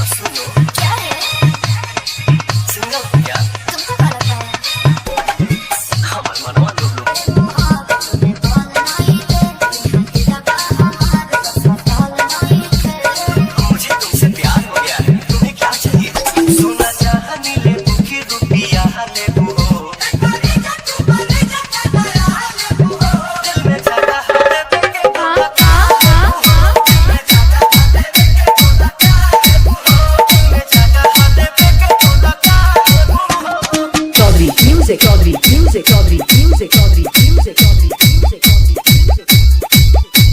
सुनो, क्या है? सिंगल हो क्या? तुमको क्या लगता है? हमार मनवा लोग मुझे तुमसे प्यार हो गया है, तुम्हें क्या चाहिए? सोना चांदी लेबू की रुपया लेबू हो, दिल में जगह दे के बोला दिल में जगह दे के बोला Chaudhary music, Chaudhary music, Chaudhary music, Chaudhary music, Chaudhary music, Chaudhary music.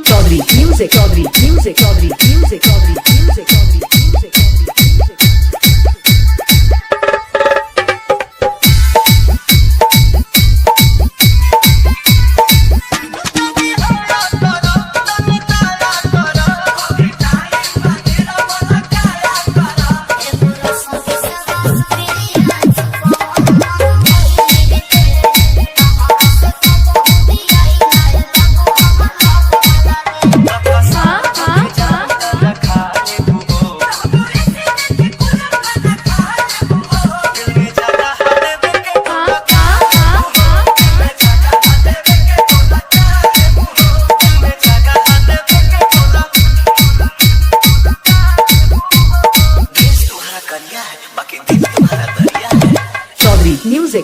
Chaudhary music, Chaudhary music, Chaudhary music, Chaudhary music, Chaudhary music. Chaudhary music.